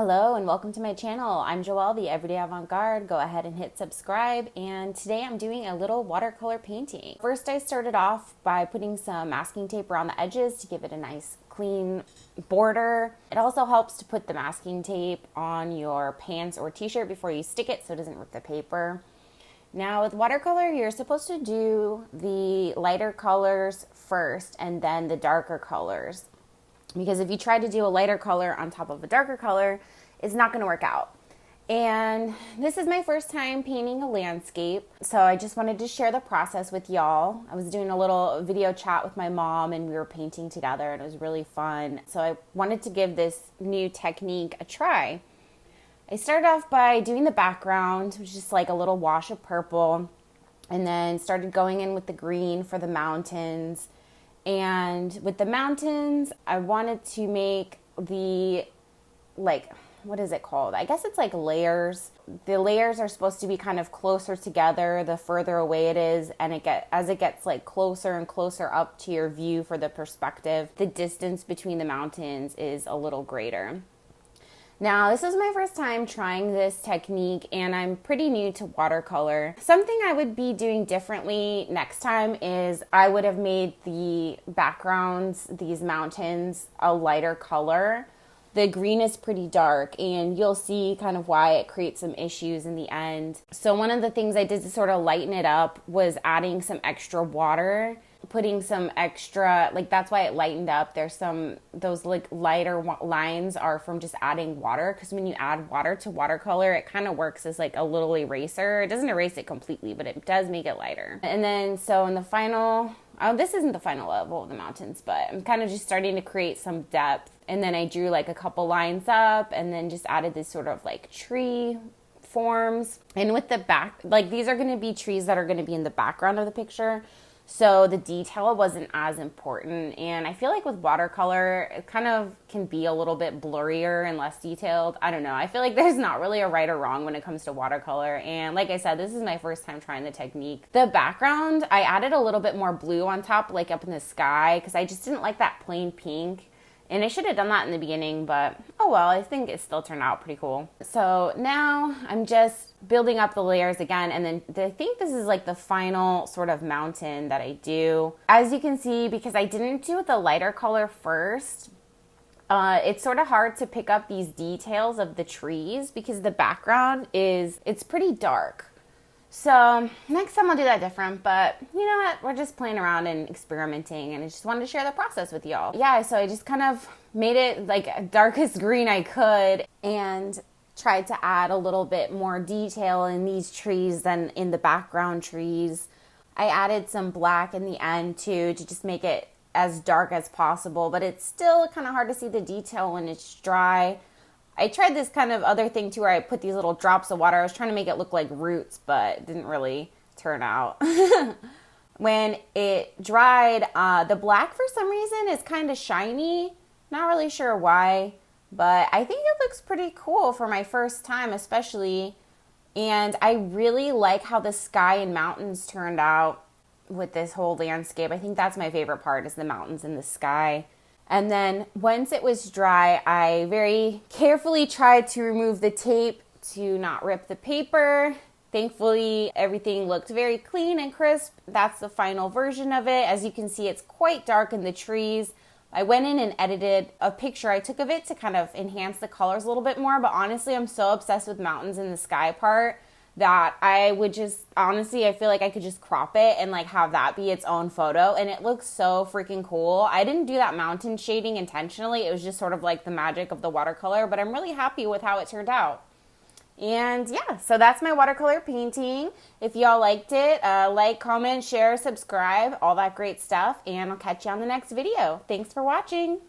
Hello and welcome to my channel. I'm Joelle, the Everyday Avant-Garde. Go ahead and hit subscribe, and today I'm doing a little watercolor painting. First, I started off by putting some masking tape around the edges to give it a nice clean border. It also helps to put the masking tape on your pants or t-shirt before you stick it so it doesn't rip the paper. Now with watercolor, you're supposed to do the lighter colors first and then the darker colors. Because if you try to do a lighter color on top of a darker color, it's not going to work out. And this is my first time painting a landscape, so I just wanted to share the process with y'all. I was doing a little video chat with my mom and we were painting together and it was really fun. So I wanted to give this new technique a try. I started off by doing the background, which is just like a little wash of purple, and then started going in with the green for the mountains. And with the mountains, I wanted to make the, what is it called? I guess it's like layers. The layers are supposed to be kind of closer together the further away it is, and as it gets like closer and closer up to your view for the perspective, the distance between the mountains is a little greater. Now, this is my first time trying this technique, and I'm pretty new to watercolor. Something I would be doing differently next time is I would have made the backgrounds, these mountains, a lighter color. The green is pretty dark, and you'll see kind of why it creates some issues in the end. So one of the things I did to sort of lighten it up was adding some extra water, putting some extra, that's why it lightened up. There's those lighter lines are from just adding water, because when you add water to watercolor, it kind of works as like a little eraser. It doesn't erase it completely, but it does make it lighter. And then so in the final, this isn't the final level of the mountains, but I'm kind of just starting to create some depth. And then I drew like a couple lines up and then just added this sort of like tree forms. And with the back, these are going to be trees that are going to be in the background of the picture. So the detail wasn't as important. And I feel like with watercolor, it kind of can be a little bit blurrier and less detailed. I don't know. I feel like there's not really a right or wrong when it comes to watercolor. And like I said, this is my first time trying the technique. The background, I added a little bit more blue on top, like up in the sky, because I just didn't like that plain pink. And I should have done that in the beginning, but oh well, I think it still turned out pretty cool. So now I'm just building up the layers again, and then I think this is like the final sort of mountain that I do. As you can see, because I didn't do the lighter color first, it's sort of hard to pick up these details of the trees because the background it's pretty dark. So next time I'll do that different, but you know what? We're just playing around and experimenting, and I just wanted to share the process with y'all. Yeah, so I just kind of made it like darkest green I could and tried to add a little bit more detail in these trees than in the background trees. I added some black in the end too to just make it as dark as possible, but it's still kind of hard to see the detail when it's dry. I tried this kind of other thing too where I put these little drops of water. I was trying to make it look like roots, but it didn't really turn out. When it dried, the black for some reason is kind of shiny. Not really sure why, but I think it looks pretty cool for my first time especially. And I really like how the sky and mountains turned out with this whole landscape. I think that's my favorite part, is the mountains and the sky. And then once it was dry, I very carefully tried to remove the tape to not rip the paper. Thankfully, everything looked very clean and crisp. That's the final version of it. As you can see, it's quite dark in the trees. I went in and edited a picture I took of it to kind of enhance the colors a little bit more. But honestly, I'm so obsessed with mountains and the sky part that I would just, honestly, I feel like I could just crop it and have that be its own photo, and it looks so freaking cool. I didn't do that mountain shading intentionally. It was just sort of like the magic of the watercolor, but I'm really happy with how it turned out. And yeah, so that's my watercolor painting. If y'all liked it, like, comment, share, subscribe, all that great stuff, and I'll catch you on the next video. Thanks for watching.